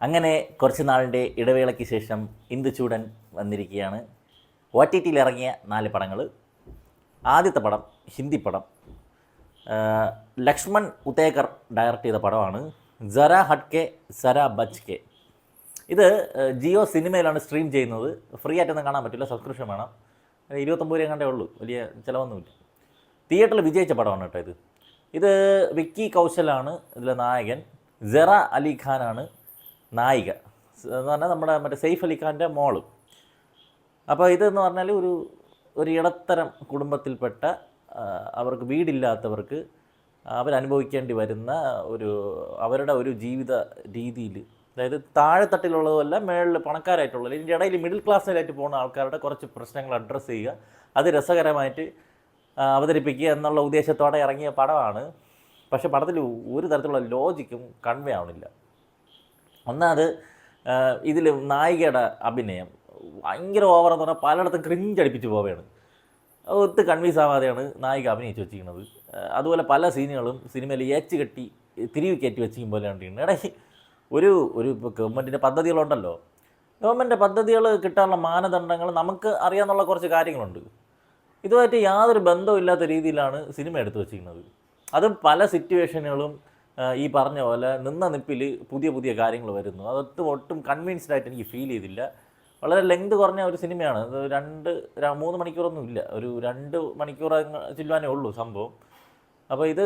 അങ്ങനെ കുറച്ച് നാളിൻ്റെ ഇടവേളയ്ക്ക് ശേഷം ഇന്ദുചൂടൻ വന്നിരിക്കുകയാണ്. OTTയിൽ ഇറങ്ങിയ 4 പടങ്ങൾ. ആദ്യത്തെ പടം ഹിന്ദി പടം, ലക്ഷ്മൺ ഉത്തേക്കർ ഡയറക്റ്റ് ചെയ്ത പടമാണ് ജറാ ഹട്ട്കെ സരാ ബച്കെ. ഇത് ജിയോ സിനിമയിലാണ് സ്ട്രീം ചെയ്യുന്നത്. ഫ്രീ ആയിട്ടൊന്നും കാണാൻ പറ്റില്ല, സബ്സ്ക്രിപ്ഷൻ വേണം. 29 രൂപ കണ്ടേ ഉള്ളൂ, വലിയ ചിലവൊന്നുമില്ല. തിയേറ്ററിൽ വിജയിച്ച പടമാണ് കേട്ടോ ഇത്. വിക്കി കൗശലാണ് ഇതിലെ നായകൻ, സെറ അലി ഖാനാണ് നായിക. എന്ന് പറഞ്ഞാൽ നമ്മുടെ മറ്റേ സെയ്ഫ് അലി ഖാൻ്റെ മോള്. അപ്പോൾ ഇതെന്ന് പറഞ്ഞാൽ ഒരു ഇടത്തരം കുടുംബത്തിൽപ്പെട്ട അവർക്ക് വീടില്ലാത്തവർക്ക് അവരനുഭവിക്കേണ്ടി വരുന്ന അവരുടെ ഒരു ജീവിത രീതിയിൽ, അതായത് താഴെത്തട്ടിലുള്ളതല്ല മേളിൽ പണക്കാരായിട്ടുള്ളത്, ഇതിൻ്റെ ഇടയിൽ മിഡിൽ ക്ലാസ്സിലായിട്ട് പോകുന്ന ആൾക്കാരുടെ കുറച്ച് പ്രശ്നങ്ങൾ അഡ്രസ്സ് ചെയ്യുക, അത് രസകരമായിട്ട് അവതരിപ്പിക്കുക എന്നുള്ള ഉദ്ദേശത്തോടെ ഇറങ്ങിയ പടമാണ്. പക്ഷേ പടത്തിൽ ഒരു തരത്തിലുള്ള ലോജിക്കും കൺവേ ആവണില്ല. ഒന്നാമത് ഇതിൽ നായികയുടെ അഭിനയം ഭയങ്കര ഓവറെന്ന് പറഞ്ഞാൽ പലയിടത്തും ക്രിഞ്ചടിപ്പിച്ച് പോവുകയാണ്. കൺവീൻസ് ആവാതെയാണ് നായിക അഭിനയിച്ച് വെച്ചിരിക്കുന്നത്. അതുപോലെ പല സീനുകളും സിനിമയിൽ കെട്ടി തിരിവ് കയറ്റി വെച്ചിരിക്കും പോലെ കണ്ടിട്ടുണ്ട്. ഇടയ്ക്ക് ഒരു ഇപ്പോൾ ഗവൺമെൻറ്റിൻ്റെ പദ്ധതികളുണ്ടല്ലോ, ഗവൺമെൻറ് പദ്ധതികൾ കിട്ടാനുള്ള മാനദണ്ഡങ്ങൾ നമുക്ക് അറിയാമെന്നുള്ള കുറച്ച് കാര്യങ്ങളുണ്ട്. ഇതുമായിട്ട് യാതൊരു ബന്ധമില്ലാത്ത രീതിയിലാണ് സിനിമ എടുത്തു വെച്ചിരിക്കുന്നത്. അതും പല സിറ്റുവേഷനുകളും ഈ പറഞ്ഞ പോലെ നിന്ന നിപ്പിൽ പുതിയ കാര്യങ്ങൾ വരുന്നു. ഒട്ടും കൺവിൻസ്ഡ് ആയിട്ട് എനിക്ക് ഫീൽ ചെയ്തില്ല. വളരെ ലെങ്ത് കുറഞ്ഞ ഒരു സിനിമയാണ്. 3 മണിക്കൂറൊന്നും ഇല്ല, ഒരു 2 മണിക്കൂർ ചെല്ലുവാനേ ഉള്ളൂ സംഭവം. അപ്പോൾ ഇത്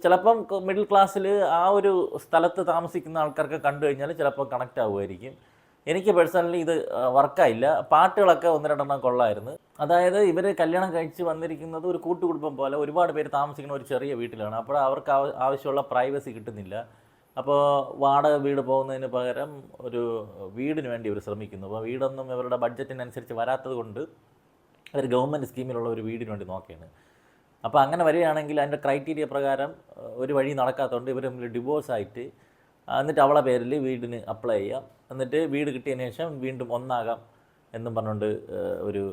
ചിലപ്പം മിഡിൽ ക്ലാസ്സിൽ ആ ഒരു സ്ഥലത്ത് താമസിക്കുന്ന ആൾക്കാർക്ക് കണ്ടു കഴിഞ്ഞാൽ ചിലപ്പോൾ കണക്റ്റ് ആവുമായിരിക്കും. എനിക്ക് പേഴ്സണലി ഇത് വർക്കായില്ല. പാട്ടുകളൊക്കെ 1-2 കൊള്ളായിരുന്നു. അതായത് ഇവർ കല്യാണം കഴിച്ച് വന്നിരിക്കുന്നത് ഒരു കൂട്ടുകുടുംബം പോലെ ഒരുപാട് പേര് താമസിക്കുന്ന ഒരു ചെറിയ വീട്ടിലാണ്. അപ്പോൾ അവർക്ക് ആവശ്യമുള്ള പ്രൈവസി കിട്ടുന്നില്ല. അപ്പോൾ വാടക വീട് പോകുന്നതിന് പകരം ഒരു വീടിന് വേണ്ടി ഇവർ ശ്രമിക്കുന്നു. അപ്പോൾ വീടൊന്നും ഇവരുടെ ബഡ്ജറ്റിനനുസരിച്ച് വരാത്തത് കൊണ്ട് അവർ ഗവൺമെൻറ് സ്കീമിലുള്ള ഒരു വീടിന് വേണ്ടി നോക്കുകയാണ്. അപ്പോൾ അങ്ങനെ വരികയാണെങ്കിൽ അതിൻ്റെ ക്രൈറ്റീരിയ പ്രകാരം ഒരു വഴി നടക്കാത്തതുകൊണ്ട് ഇവർ തമ്മിൽ ഡിവോഴ്സായിട്ട് എന്നിട്ട് അവളെ പേരിൽ വീടിന് അപ്ലൈ ചെയ്യാം. എന്നിട്ട് വീട് കിട്ടിയതിന് ശേഷം വീണ്ടും ഒന്നാകാം എന്നും പറഞ്ഞുകൊണ്ട് ഒരു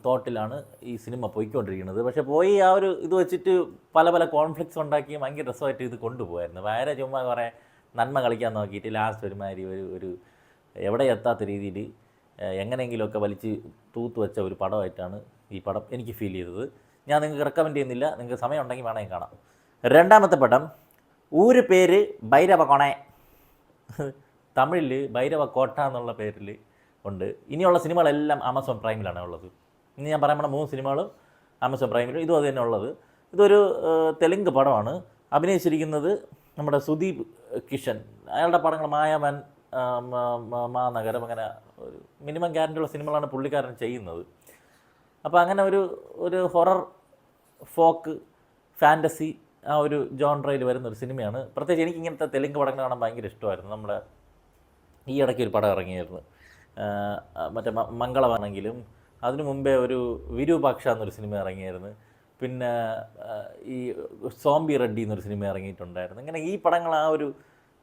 തോട്ടിലാണ് ഈ സിനിമ പോയിക്കൊണ്ടിരിക്കുന്നത്. പക്ഷേ ആ ഒരു ഇത് വെച്ചിട്ട് പല കോൺഫ്ലിക്ട്സ് ഉണ്ടാക്കി ഭയങ്കര രസമായിട്ട് ഇത് കൊണ്ടുപോകായിരുന്നു. വേറെ ചുമ്മാ കുറേ നന്മ കളിക്കാൻ നോക്കിയിട്ട് ലാസ്റ്റ് ഒരുമാതിരി ഒരു എവിടെ എത്താത്ത രീതിയിൽ എങ്ങനെയെങ്കിലുമൊക്കെ വലിച്ച് തൂത്ത് വെച്ച ഒരു പടമായിട്ടാണ് ഈ പടം എനിക്ക് ഫീൽ ചെയ്തത്. ഞാൻ നിങ്ങൾക്ക് റെക്കമെൻഡ് ചെയ്യുന്നില്ല, നിങ്ങൾക്ക് സമയം ഉണ്ടെങ്കിൽ വേണമെങ്കിൽ കാണാം. രണ്ടാമത്തെ പടം ഊര് പേര് ഭൈരവകോണെ, തമിഴിൽ ഭൈരവക്കോട്ട എന്നുള്ള പേരിൽ ഉണ്ട്. ഇനിയുള്ള സിനിമകളെല്ലാം ആമസോൺ പ്രൈമിലാണ് ഉള്ളത്. ഇനി ഞാൻ പറയാൻ 3 സിനിമകളും ആമസോൺ പ്രൈമിലും, ഇതും അത് തന്നെ ഉള്ളത്. ഇതൊരു തെലുങ്ക് പടമാണ്. അഭിനയിച്ചിരിക്കുന്നത് നമ്മുടെ സുദീപ് കിഷൻ. അയാളുടെ പടങ്ങൾ മായാവൻ, മാനഗരം, അങ്ങനെ ഒരു മിനിമം ഗ്യാരണ്ടിയുള്ള സിനിമകളാണ് പുള്ളിക്കാരൻ ചെയ്യുന്നത്. അപ്പോൾ അങ്ങനെ ഒരു ഹൊറർ ഫോക്ക് ഫാൻറ്റസി ആ ഒരു ജോൺറയിൽ വരുന്നൊരു സിനിമയാണ്. പ്രത്യേകിച്ച് എനിക്ക് ഇങ്ങനത്തെ തെലുങ്ക് പടങ്ങൾ കാണാൻ ഭയങ്കര ഇഷ്ടമായിരുന്നു. നമ്മുടെ ഈ ഇടയ്ക്ക് ഒരു പടം ഇറങ്ങിയായിരുന്നു, മറ്റേ മംഗളമാണെങ്കിലും അതിനു മുമ്പേ ഒരു വിരൂപാക്ഷ എന്നൊരു സിനിമ ഇറങ്ങിയായിരുന്നു. പിന്നെ ഈ സോംബി റെഡ്ഡി എന്നൊരു സിനിമ ഇറങ്ങിയിട്ടുണ്ടായിരുന്നു. ഇങ്ങനെ ഈ പടങ്ങൾ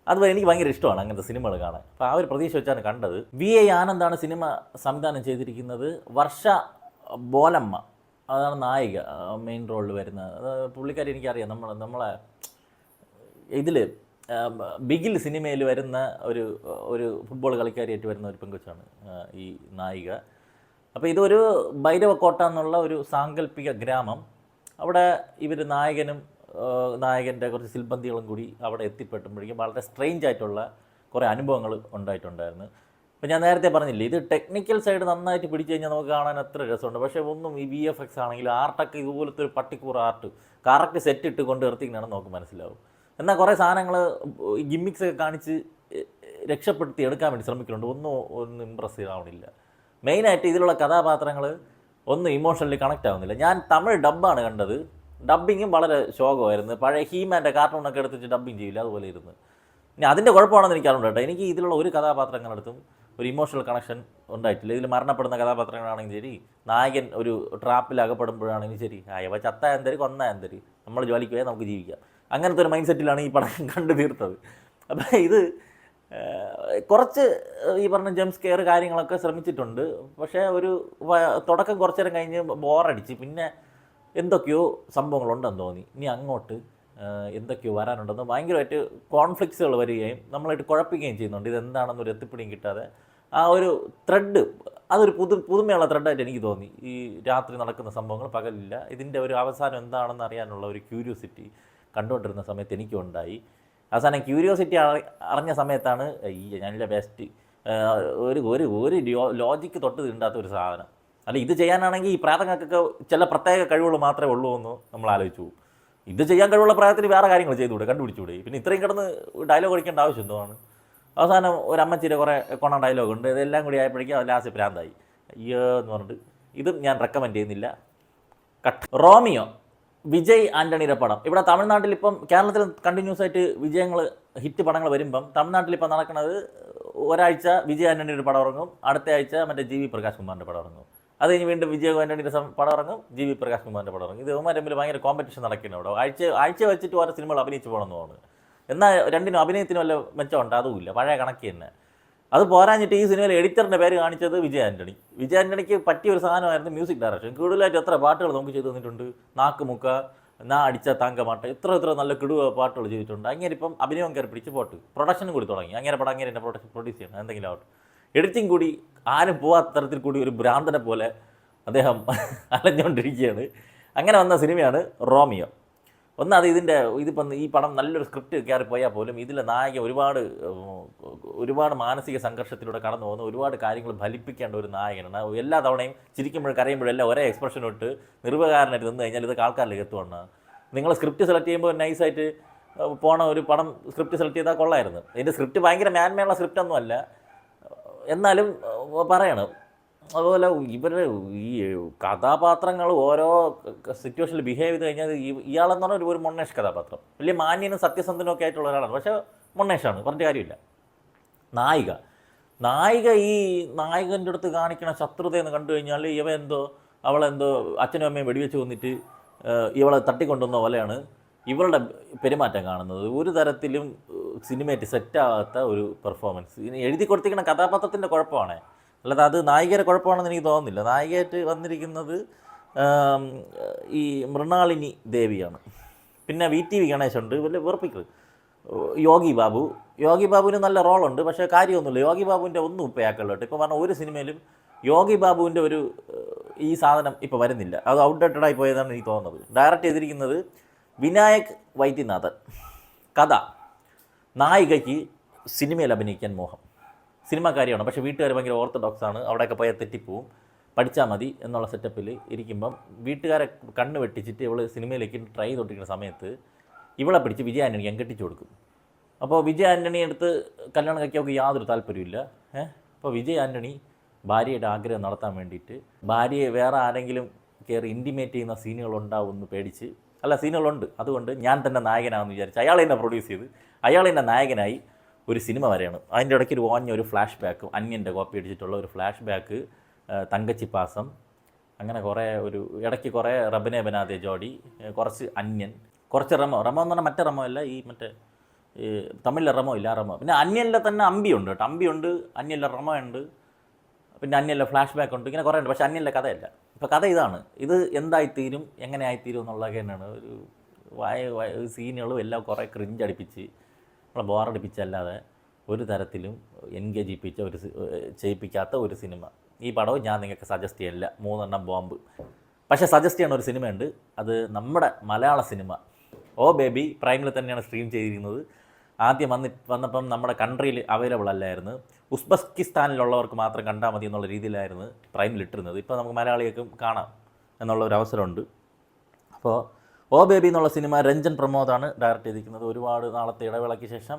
അതുപോലെ എനിക്ക് ഭയങ്കര ഇഷ്ടമാണ് അങ്ങനത്തെ സിനിമകൾ കാണാൻ. അപ്പോൾ ആ ഒരു പ്രതീക്ഷ വെച്ചാണ് കണ്ടത്. VA ആനന്ദാണ് സിനിമ സംവിധാനം ചെയ്തിരിക്കുന്നത്. വർഷ ബോലമ്മ അതാണ് നായിക, മെയിൻ റോളിൽ വരുന്നത്. പുള്ളിക്കാരി എനിക്കറിയാം, നമ്മളെ ഇതിൽ ബിഗിൽ സിനിമയിൽ വരുന്ന ഒരു ഫുട്ബോൾ കളിക്കാരിയായിട്ട് വരുന്ന ഒരു പെങ്കൊച്ചാണ് ഈ നായിക. അപ്പോൾ ഇതൊരു ഭൈരവക്കോട്ട എന്നുള്ള ഒരു സാങ്കല്പിക ഗ്രാമം. അവിടെ ഇവർ നായകൻ്റെ കുറച്ച് സിൽബന്തികളും കൂടി അവിടെ എത്തിപ്പെട്ടുമ്പോഴേക്കും വളരെ സ്ട്രെയിഞ്ച് ആയിട്ടുള്ള കുറേ അനുഭവങ്ങൾ ഉണ്ടായിട്ടുണ്ടായിരുന്നു. അപ്പോൾ ഞാൻ നേരത്തെ പറഞ്ഞില്ലേ, ഇത് ടെക്നിക്കൽ സൈഡ് നന്നായിട്ട് പിടിച്ചു കഴിഞ്ഞാൽ നമുക്ക് കാണാൻ അത്ര രസമുണ്ട്. പക്ഷേ ഒന്നും ഈ VFX ആണെങ്കിലും ആർട്ടൊക്കെ ഇതുപോലത്തെ ഒരു പട്ടിക്കൂർ ആർട്ട് കറക്റ്റ് സെറ്റ് ഇട്ട് കൊണ്ട് നിർത്തിക്കണമെന്ന് നമുക്ക് മനസ്സിലാവും. എന്നാൽ കുറേ സാധനങ്ങൾ ഗിമ്മിക്സ് ഒക്കെ കാണിച്ച് രക്ഷപ്പെടുത്തി എടുക്കാൻ വേണ്ടി ശ്രമിക്കുന്നുണ്ട്. ഒന്നും ഇമ്പ്രസീവ് ആവണില്ല. മെയിനായിട്ട് ഇതിലുള്ള കഥാപാത്രങ്ങൾ ഒന്നും ഇമോഷണലി കണക്റ്റ് ആവുന്നില്ല. ഞാൻ തമിഴ് ഡബ്ബാണ് കണ്ടത്. ഡബ്ബിങ്ങും വളരെ ശോകമായിരുന്നു. പഴയ ഹീമാൻ്റെ കാർട്ടൂണൊക്കെ എടുത്തിട്ട് ഡബ്ബിങ് ചെയ്യില്ല, അതുപോലെ ഇരുന്ന്. ഇനി അതിൻ്റെ കുഴപ്പമാണെന്ന് എനിക്ക് അറിവുണ്ട് കേട്ടോ. എനിക്ക് ഇതിലുള്ള ഒരു കഥാപാത്രങ്ങളടുത്തും ഒരു ഇമോഷണൽ കണക്ഷൻ ഉണ്ടായിട്ടില്ല. ഇതിൽ മരണപ്പെടുന്ന കഥാപാത്രങ്ങളാണെങ്കിൽ ശരി, നായകൻ ഒരു ട്രാപ്പിൽ അകപ്പെടുമ്പോഴാണെങ്കിൽ ശരി, അയവ ചത്ത എന്തരി കൊന്ന എന്തരി, നമ്മൾ ജോലിക്ക് പോയാൽ നമുക്ക് ജീവിക്കാം, അങ്ങനത്തെ ഒരു മൈൻഡ് സെറ്റിലാണ് ഈ പടം കണ്ടു തീർത്തത്. അപ്പോൾ ഇത് കുറച്ച് ഈ പറഞ്ഞ ജംപ് സ്കെയർ കാര്യങ്ങളൊക്കെ ശ്രമിച്ചിട്ടുണ്ട്. പക്ഷേ തുടക്കം കുറച്ചു നേരം കഴിഞ്ഞ് ബോറടിച്ച് പിന്നെ എന്തൊക്കെയോ സംഭവങ്ങളുണ്ടെന്ന് തോന്നി. ഇനി അങ്ങോട്ട് എന്തൊക്കെയോ വരാനുണ്ടെന്ന് ഭയങ്കരമായിട്ട് കോൺഫ്ലിക്ട്സുകൾ വരികയും നമ്മളായിട്ട് കുഴപ്പിക്കുകയും ചെയ്യുന്നുണ്ട്. ഇതെന്താണെന്നൊരു എത്തിപ്പിടിയും കിട്ടാതെ ആ ഒരു ത്രെഡ് അതൊരു പുതുമയുള്ള ത്രെഡായിട്ട് എനിക്ക് തോന്നി. ഈ രാത്രി നടക്കുന്ന സംഭവങ്ങൾ പകലില്ല, ഇതിൻ്റെ ഒരു അവസാനം എന്താണെന്ന് അറിയാനുള്ള ഒരു ക്യൂരിയോസിറ്റി കണ്ടുകൊണ്ടിരുന്ന സമയത്ത് എനിക്കും ഉണ്ടായി. അവസാനം ക്യൂരിയോസിറ്റി അറിഞ്ഞ സമയത്താണ് ഈ ഞാനില്ല ബെസ്റ്റ് ഒരു ഒരു ഒരു ലോജിക്ക് തൊട്ട് തീണ്ടാത്ത ഒരു സാധനം. അല്ല ഇത് ചെയ്യാനാണെങ്കിൽ ഈ പ്രാതങ്ങൾക്കൊക്കെ ചില പ്രത്യേക കഴിവുകൾ മാത്രമേ ഉള്ളൂ എന്ന് നമ്മൾ ആലോചിച്ചു പോകും. ഇത് ചെയ്യാൻ കഴിവുള്ള പ്രായത്തിൽ വേറെ കാര്യങ്ങൾ ചെയ്തുകൂടെ, കണ്ടുപിടിച്ചുകൂടെ? പിന്നെ ഇത്രയും കിടന്ന് ഡയലോഗ് അടിക്കേണ്ട ആവശ്യം എന്തുവാണ്? അവസാനം ഒരു അമ്മച്ചിയുടെ കുറേ കൊണ ഡയലോഗ് ഉണ്ട്, ഇതെല്ലാം കൂടി ആയപ്പോഴേക്കും അത് ലാസ്റ്റ് പ്രാന്തായി. അയ്യോ എന്ന് പറഞ്ഞിട്ട് ഇതും ഞാൻ റെക്കമെൻഡ് ചെയ്യുന്നില്ല. കട്ട്. റോമിയോ, വിജയ് ആൻ്റണിയുടെ പടം. ഇവിടെ തമിഴ്നാട്ടിൽ ഇപ്പം കേരളത്തിൽ കണ്ടിന്യൂസ് ആയിട്ട് വിജയങ്ങൾ ഹിറ്റ് പടങ്ങൾ വരുമ്പം തമിഴ്നാട്ടിൽ ഇപ്പം നടക്കുന്നത് ഒരാഴ്ച വിജയ് ആൻ്റണിയുടെ പടം ഇറങ്ങും, അടുത്ത ആഴ്ച മറ്റേ ജി വി പ്രകാശ് കുമാറിൻ്റെ പടം ഇറങ്ങും, അത് കഴിഞ്ഞ് വീണ്ടും വിജയ് ആൻ്റണിയുടെ പടം ഇറങ്ങും, ജി വി പ്രകാശ് കുമാറിൻ്റെ പടം ഇറങ്ങും. ഇത് ഇവന്മാർ തമ്മിൽ ഭയങ്കര കോമ്പറ്റീഷൻ നടക്കുന്നു അവിടെ. ആഴ്ച വെച്ചിട്ട് ഓരോ സിനിമകൾ അഭിനയിച്ച് പോകണമെന്ന് തോന്നുന്നു. എന്നാൽ രണ്ടിനും അഭിനയത്തിനും വല്ല മെച്ചമുണ്ട്? അതുമില്ല, പഴയ കണക്ക് തന്നെ. അത് പോരാഞ്ഞിട്ട് ഈ സിനിമയിൽ എഡിറ്ററിൻ്റെ പേര് കാണിച്ചത് വിജയ് ആൻ്റണി. വിജയ് ആൻ്റണിക്ക് പറ്റിയ ഒരു സാധനമായിരുന്നു മ്യൂസിക് ഡയറക്ഷൻ. കൂടുതലായിട്ട് എത്ര പാട്ടുകൾ നമുക്ക് ചെയ്തു തന്നിട്ടുണ്ട്. നാക്കുമുക്ക, നാ അടിച്ച താങ്കമാട്ട, ഇത്ര നല്ല കിടുവ പാട്ടുകൾ ചെയ്തിട്ടുണ്ട്. അങ്ങനെ ഇപ്പം അഭിനയം കയറി പിടിച്ച് പോട്ട് പ്രൊഡക്ഷനും കൂടി തുടങ്ങി. അങ്ങനെ പടം അങ്ങനെ തന്നെ പ്രൊഡ്യൂസ് ചെയ്യണം, എന്തെങ്കിലും ആവട്ടെ. എഡിറ്റിംഗ് കൂടി ആരും പോവാത്ത തരത്തിൽ കൂടി ഒരു ഭ്രാന്തനെ പോലെ അദ്ദേഹം അലഞ്ഞുകൊണ്ടിരിക്കുകയാണ്. അങ്ങനെ വന്ന സിനിമയാണ് റോമിയോ. ഒന്നത് ഇതിപ്പം ഈ പടം നല്ലൊരു സ്ക്രിപ്റ്റ് കയറിപ്പോയാൽ പോലും ഇതിലെ നായകൻ ഒരുപാട് മാനസിക സംഘർഷത്തിലൂടെ കടന്നു പോകുന്ന ഒരുപാട് കാര്യങ്ങൾ ഫലിപ്പിക്കേണ്ട ഒരു നായകനാണ്. എല്ലാ തവണയും ചിരിക്കുമ്പോഴും കരയുമ്പോഴും എല്ലാം ഒരേ എക്സ്പ്രഷൻ ഇട്ട് നിർവ്വകാരനായിട്ട് നിന്ന് കഴിഞ്ഞാൽ ഇതൊക്കെ ആൾക്കാരിലേക്ക് എത്തുവാണ്. നിങ്ങൾ സ്ക്രിപ്റ്റ് സെലക്ട് ചെയ്യുമ്പോൾ നൈസായിട്ട് പോണ ഒരു പടം സ്ക്രിപ്റ്റ് സെലക്ട് ചെയ്താൽ കൊള്ളായിരുന്നു. ഇതിൻ്റെ സ്ക്രിപ്റ്റ് ഭയങ്കര മേന്മയുള്ള സ്ക്രിപ്റ്റൊന്നും അല്ല, എന്നാലും പറയണം. അതുപോലെ ഇവരുടെ ഈ കഥാപാത്രങ്ങൾ ഓരോ സിറ്റുവേഷനിൽ ബിഹേവ് ചെയ്ത് കഴിഞ്ഞാൽ ഇയാളെന്ന് പറഞ്ഞാൽ ഒരു മൊണ്ണേഷ് കഥാപാത്രം, വലിയ മാന്യനും സത്യസന്ധനും ഒക്കെ ആയിട്ടുള്ള ഒരാളാണ്, പക്ഷേ മൊണ്ണേഷാണ്, പറഞ്ഞിട്ട് കാര്യമില്ല. നായിക ഈ നായകൻ്റെ അടുത്ത് കാണിക്കണ ശത്രുതയെന്ന് കണ്ടു കഴിഞ്ഞാൽ അവളെന്തോ അച്ഛനും അമ്മയും വെടിവെച്ച് കൊന്നിട്ട് ഇവളെ തട്ടിക്കൊണ്ടുവന്ന പോലെയാണ് ഇവളുടെ പെരുമാറ്റം കാണുന്നത്. ഒരു തരത്തിലും സിനിമയായിട്ട് സെറ്റാകാത്ത ഒരു പെർഫോമൻസ്. ഇനി എഴുതി കൊടുത്തിരിക്കുന്ന കഥാപാത്രത്തിൻ്റെ കുഴപ്പമാണ്, അല്ലാതെ അത് നായികയുടെ കുഴപ്പമാണെന്ന് എനിക്ക് തോന്നുന്നില്ല. നായികയായിട്ട് വന്നിരിക്കുന്നത് ഈ മൃണാളിനി ദേവിയാണ്. പിന്നെ VTV ഗണേശുണ്ട്, വലിയ വെറുപ്പിക്കൽ. യോഗി ബാബുവിന് നല്ല റോളുണ്ട്, പക്ഷേ കാര്യമൊന്നുമില്ല. യോഗി ബാബുവിൻ്റെ ഒന്നും ഇപ്പയാക്കല്ലോ. ഇപ്പോൾ പറഞ്ഞ ഒരു സിനിമയിലും യോഗി ബാബുവിൻ്റെ ഒരു ഈ സാധനം ഇപ്പോൾ വരുന്നില്ല, അത് ഔട്ട്ഡേറ്റഡായി പോയതാണ് എനിക്ക് തോന്നുന്നത്. ഡയറക്റ്റ് ചെയ്തിരിക്കുന്നത് വിനായക് വൈദ്യനാഥൻ. കഥ, നായികയ്ക്ക് സിനിമയിൽ അഭിനയിക്കാൻ മോഹം, സിനിമാക്കാരിയാണ്, പക്ഷേ വീട്ടുകാർ ഭയങ്കര ഓർത്തഡോക്സാണ്, അവിടെയൊക്കെ പോയാൽ തെറ്റിപ്പോവും, പഠിച്ചാൽ മതി എന്നുള്ള സെറ്റപ്പിൽ ഇരിക്കുമ്പം വീട്ടുകാരെ കണ്ണ് വെട്ടിച്ചിട്ട് ഇവൾ സിനിമയിലേക്ക് ട്രൈ ചെയ്തുകൊണ്ടിരിക്കുന്ന സമയത്ത് ഇവളെ പിടിച്ച് വിജയ് ആൻ്റണിക്ക് കെട്ടിച്ചു കൊടുക്കും. അപ്പോൾ വിജയ് ആൻ്റണി അടുത്ത് കല്യാണം കഴിക്കാൻ യാതൊരു താല്പര്യമില്ല. അപ്പോൾ വിജയ് ആൻ്റണി ഭാര്യയുടെ ആഗ്രഹം നടത്താൻ വേണ്ടിയിട്ട് ഭാര്യയെ വേറെ ആരെങ്കിലും കയറി ഇൻറ്റിമേറ്റ് ചെയ്യുന്ന സീനുകളുണ്ടാവുമെന്ന് പേടിച്ച്, അല്ല സീനുകളുണ്ട്, അതുകൊണ്ട് ഞാൻ തന്നെ നായകനാണെന്ന് വിചാരിച്ച് അയാൾ തന്നെ പ്രൊഡ്യൂസ് ചെയ്ത് അയാൾ തന്നെ നായകനായി ഒരു സിനിമ വരെയാണ്. അതിൻ്റെ ഇടയ്ക്ക് ഒരു ഫ്ലാഷ് ബാക്ക്, അന്യൻ്റെ കോപ്പി അടിച്ചിട്ടുള്ള ഒരു ഫ്ലാഷ് ബാക്ക്, തങ്കച്ചിപ്പാസം, അങ്ങനെ ഇടയ്ക്ക് കുറേ റബനെ ബനാതെ ജോഡി, കുറച്ച് അന്യൻ, കുറച്ച് റമോ എന്ന് പറഞ്ഞാൽ മറ്റേ റമോ അല്ല, ഈ മറ്റേ തമിഴിലെ റമോ ഇല്ല, ആ റമോ. പിന്നെ അന്യനിലെ തന്നെ അമ്പിയുണ്ട് കേട്ടോ, അമ്പിയുണ്ട്, അന്യനിലെ റമോ ഉണ്ട്, പിന്നെ അന്യനിലെ ഫ്ലാഷ് ബാക്ക് ഉണ്ട്, ഇങ്ങനെ കുറേ ഉണ്ട്. പക്ഷേ അന്യനിലെ കഥയല്ല. ഇപ്പോൾ കഥ ഇതാണ്, ഇത് എന്തായിത്തീരും എങ്ങനെ ആയിത്തീരും എന്നുള്ളതൊക്കെ തന്നെയാണ്. ഒരു സീനുകളും എല്ലാം കുറേ ക്രിഞ്ചടിപ്പിച്ച് നമ്മളെ ബോറടിപ്പിച്ചല്ലാതെ ഒരു തരത്തിലും എൻഗേജ് ചെയ്യിപ്പിക്കാത്ത ഒരു സിനിമ. ഈ പടവും ഞാൻ നിങ്ങൾക്ക് സജസ്റ്റ് ചെയ്യില്ല, 3 ബോംബ്. പക്ഷേ സജസ്റ്റ് ചെയ്യുന്ന ഒരു സിനിമയുണ്ട്, അത് നമ്മുടെ മലയാള സിനിമ ഓ ബേബി പ്രൈമിൽ തന്നെയാണ് സ്ട്രീം ചെയ്തിരിക്കുന്നത്. ആദ്യം വന്നപ്പം നമ്മുടെ കൺട്രിയിൽ അവൈലബിൾ അല്ലായിരുന്നു, ഉസ്ബെക്കിസ്ഥാനിലുള്ളവർക്ക് മാത്രം കണ്ടാൽ മതി എന്നുള്ള രീതിയിലായിരുന്നു പ്രൈമിലിട്ടിരുന്നത്. ഇപ്പോൾ നമുക്ക് മലയാളികൾക്കും കാണാം എന്നുള്ളൊരു അവസരമുണ്ട്. അപ്പോൾ ഓ ബേബി എന്നുള്ള സിനിമ രഞ്ജൻ പ്രമോദാണ് ഡയറക്റ്റ് ചെയ്തിരിക്കുന്നത്. ഒരുപാട് നാളത്തെ ഇടവേളയ്ക്ക് ശേഷം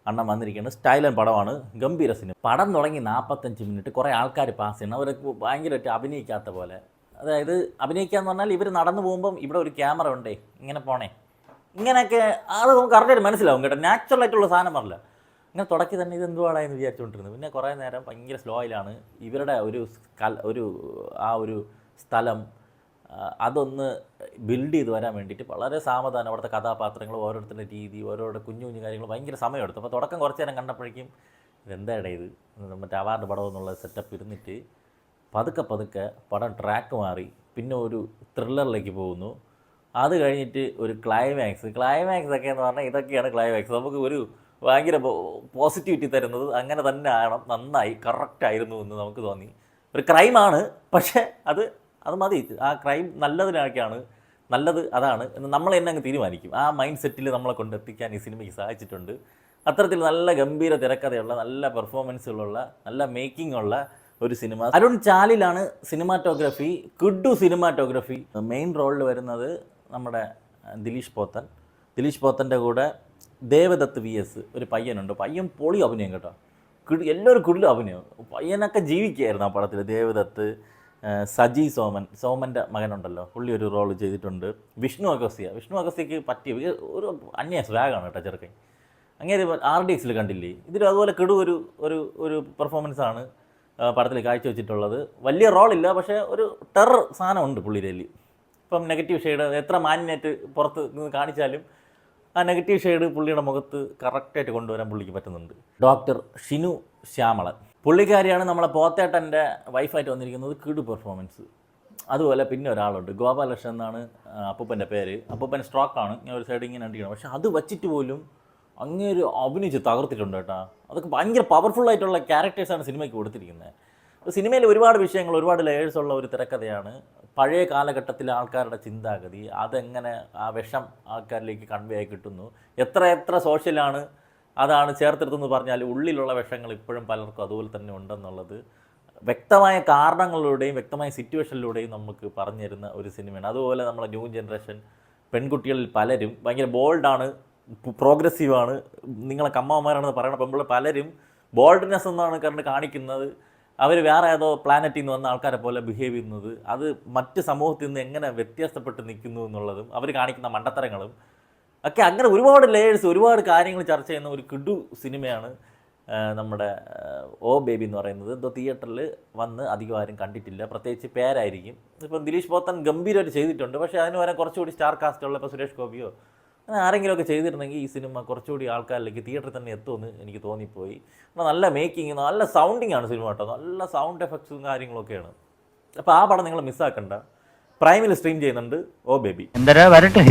അണ്ണൻ വന്നിരിക്കുന്നത്. സ്റ്റൈലൻ പടമാണ്, ഗംഭീര സിനിമ. പടം തുടങ്ങി 45 മിനിറ്റ് കുറേ ആൾക്കാർ പാസ് ചെയ്യണം, അവരൊക്കെ ഭയങ്കരമായിട്ട് അഭിനയിക്കാത്ത പോലെ. അതായത് അഭിനയിക്കുക എന്ന് പറഞ്ഞാൽ ഇവർ നടന്നു പോകുമ്പം ഇവിടെ ഒരു ക്യാമറ ഉണ്ടേ, ഇങ്ങനെ പോണേ, ഇങ്ങനെയൊക്കെ അത് നമുക്ക് കറക്റ്റായിട്ട് മനസ്സിലാവും കേട്ടോ, നാച്ചുറലായിട്ടുള്ള സാധനം പറഞ്ഞില്ല. ഇങ്ങനെ തുടക്കി തന്നെ ഇത് എന്തുവാടായെന്ന് വിചാരിച്ചുകൊണ്ടിരുന്നത്. പിന്നെ കുറേ നേരം ഭയങ്കര സ്ലോയിലാണ് ഇവരുടെ ഒരു സ്ഥലം അതൊന്ന് ബിൽഡ് ചെയ്ത് വരാൻ വേണ്ടിയിട്ട് വളരെ സാവധാനം അവിടുത്തെ കഥാപാത്രങ്ങൾ, ഓരോരുത്തരുടെ രീതി, ഓരോരുടെ കുഞ്ഞു കാര്യങ്ങൾ ഭയങ്കര സമയമെടുത്തു. അപ്പോൾ തുടക്കം കുറച്ച് നേരം കണ്ടപ്പോഴേക്കും ഇതെന്താടെ ഇത് മറ്റേ അവാർഡ് പടം എന്നുള്ള സെറ്റപ്പ് ഇരുന്നിട്ട് പതുക്കെ പടം ട്രാക്ക് മാറി പിന്നെ ഒരു ത്രില്ലറിലേക്ക് പോകുന്നു. അത് കഴിഞ്ഞിട്ട് ഒരു ക്ലൈമാക്സ് ഒക്കെ എന്ന് പറഞ്ഞാൽ ഇതൊക്കെയാണ് ക്ലൈമാക്സ്. നമുക്ക് ഒരു ഭയങ്കര പോസിറ്റിവിറ്റി തരുന്നത് അങ്ങനെ തന്നെ ആകണം, നന്നായി കറക്റ്റായിരുന്നു എന്ന് നമുക്ക് തോന്നി. ഒരു ക്രൈമാണ്, പക്ഷേ അത് മതി. ആ ക്രൈം നല്ലതിനൊക്കെയാണ്, നല്ലത് അതാണ് എന്ന് നമ്മൾ തന്നെ അങ്ങ് തീരുമാനിക്കും. ആ മൈൻഡ് സെറ്റിൽ നമ്മളെ കൊണ്ടെത്തിക്കാൻ ഈ സിനിമയ്ക്ക് സാധിച്ചിട്ടുണ്ട്. അത്തരത്തിൽ നല്ല ഗംഭീര തിരക്കഥയുള്ള, നല്ല പെർഫോമൻസുകളുള്ള, നല്ല മേക്കിംഗ് ഉള്ള ഒരു സിനിമ. അരുൺ ചാലിലാണ് സിനിമാറ്റോഗ്രഫി, കുഡു സിനിമാറ്റോഗ്രഫി. മെയിൻ റോളിൽ വരുന്നത് നമ്മുടെ ദിലീഷ് പോത്തൻ്റെ കൂടെ ദേവദത്ത് VS ഒരു പയ്യനുണ്ട്. പയ്യൻ പൊളി അഭിനയം കേട്ടോ, എല്ലാവരും കുടിലും അഭിനയം. പയ്യനൊക്കെ ജീവിക്കുകയായിരുന്നു ആ പടത്തിൽ. ദേവദത്ത്, സജി സോമൻ്റെ മകനുണ്ടല്ലോ, പുള്ളി ഒരു റോൾ ചെയ്തിട്ടുണ്ട്. വിഷ്ണു അഗസ്ത്യക്ക് പറ്റിയ ഒരു അന്യ സ്വാഗാണ് കേട്ടോ ചെറുക്കൻ. അങ്ങനെ RDXൽ കണ്ടില്ലേ, ഇതിലും അതുപോലെ കിടു ഒരു പെർഫോമൻസാണ് പടത്തിൽ കാഴ്ചവെച്ചിട്ടുള്ളത്. വലിയ റോളില്ല, പക്ഷേ ഒരു ടെറർ സാധനമുണ്ട് പുള്ളിയിൽ. ഇപ്പം നെഗറ്റീവ് ഷെയ്ഡ് എത്ര മാന്യമായിട്ട് പുറത്ത് നിന്ന് കാണിച്ചാലും ആ നെഗറ്റീവ് ഷെയ്ഡ് പുള്ളിയുടെ മുഖത്ത് കറക്റ്റായിട്ട് കൊണ്ടുവരാൻ പുള്ളിക്ക് പറ്റുന്നുണ്ട്. ഡോക്ടർ ഷിനു ശ്യാമളൻ പുള്ളിക്കാരിയാണ് നമ്മളെ പോത്തേട്ടൻ്റെ വൈഫായിട്ട് വന്നിരിക്കുന്നത്. കിടു പെർഫോമൻസ്. അതുപോലെ പിന്നെ ഒരാളുണ്ട്, ഗോപാലകൃഷ്ണൻ എന്നാണ് അപ്പൂപ്പൻ്റെ പേര്. അപ്പൂപ്പൻ സ്ട്രോക്കാണ്, ഞാൻ ഒരു സൈഡ് ഇങ്ങനെ അടിക്കണം. പക്ഷെ അത് വച്ചിട്ട് പോലും അങ്ങേര് അഭിനയിച്ച് തകർത്തിട്ടുണ്ട് കേട്ടോ. അതൊക്കെ ഭയങ്കര പവർഫുള്ളായിട്ടുള്ള ക്യാരക്ടേഴ്സാണ് സിനിമയ്ക്ക് കൊടുത്തിരിക്കുന്നത്. സിനിമയിൽ ഒരുപാട് വിഷയങ്ങൾ, ഒരുപാട് ലെയേഴ്സുള്ള ഒരു തിരക്കഥയാണ്. പഴയ കാലഘട്ടത്തിലെ ആൾക്കാരുടെ ചിന്താഗതി, അതെങ്ങനെ ആ വിഷം ആൾക്കാരിലേക്ക് കൺവേ ആയി കിട്ടുന്നു, എത്ര സോഷ്യലാണ് അതാണ് ചേർത്തെടുത്തെന്ന് പറഞ്ഞാൽ ഉള്ളിലുള്ള വിഷങ്ങൾ ഇപ്പോഴും പലർക്കും അതുപോലെ തന്നെ ഉണ്ടെന്നുള്ളത് വ്യക്തമായ കാരണങ്ങളിലൂടെയും വ്യക്തമായ സിറ്റുവേഷനിലൂടെയും നമുക്ക് പറഞ്ഞു തരുന്ന ഒരു സിനിമയാണ്. അതുപോലെ നമ്മളെ ന്യൂ ജനറേഷൻ പെൺകുട്ടികളിൽ പലരും ഭയങ്കര ബോൾഡാണ്, പ്രോഗ്രസീവാണ്, നിങ്ങളെ കമ്മമാരാണെന്ന് പറയുന്ന പെൺപിള്ളേർ പലരും ബോൾഡ്നെസ് എന്നാണ് കാണിക്കുന്നത്. അവർ വേറെ ഏതോ പ്ലാനറ്റിൽ നിന്ന് വന്ന ആൾക്കാരെ പോലെ ബിഹേവ് ചെയ്യുന്നത്, അത് മറ്റ് സമൂഹത്തിൽ നിന്ന് എങ്ങനെ വ്യത്യാസപ്പെട്ട് നിൽക്കുന്നു എന്നുള്ളതും അവർ കാണിക്കുന്ന മണ്ടത്തരങ്ങളും ഒക്കെ, അങ്ങനെ ഒരുപാട് ലേയേഴ്സ്, ഒരുപാട് കാര്യങ്ങൾ ചർച്ച ചെയ്യുന്ന ഒരു കിടു സിനിമയാണ് നമ്മുടെ ഓ ബേബി എന്ന് പറയുന്നത്. എന്തോ തിയേറ്ററിൽ വന്ന് അധികം ആരും കണ്ടിട്ടില്ല, പ്രത്യേകിച്ച് പേരായിരിക്കും. ഇപ്പം ദിലീഷ് പോത്തൻ ഗംഭീരമായിട്ട് ചെയ്തിട്ടുണ്ട്, പക്ഷേ അതിന് വരെ കുറച്ചുകൂടി സ്റ്റാർ കാസ്റ്റുള്ള, ഇപ്പോൾ സുരേഷ് ഗോപിയോ അങ്ങനെ ആരെങ്കിലുമൊക്കെ ചെയ്തിരുന്നെങ്കിൽ ഈ സിനിമ കുറച്ചുകൂടി ആൾക്കാരിലേക്ക് തിയേറ്ററിൽ തന്നെ എത്തുമെന്ന് എനിക്ക് തോന്നിപ്പോയി. നല്ല മേക്കിങ്, നല്ല സൗണ്ടിങ് ആണ് സിനിമ കേട്ടോ, നല്ല സൗണ്ട് എഫക്ട്സും കാര്യങ്ങളൊക്കെയാണ്. അപ്പോൾ ആ പടം നിങ്ങൾ മിസ്സാക്കണ്ട. പ്രൈമിൽ സ്ട്രീം ചെയ്യുന്നുണ്ട് ഓ ബേബി. എന്തരാ വരട്ടെ.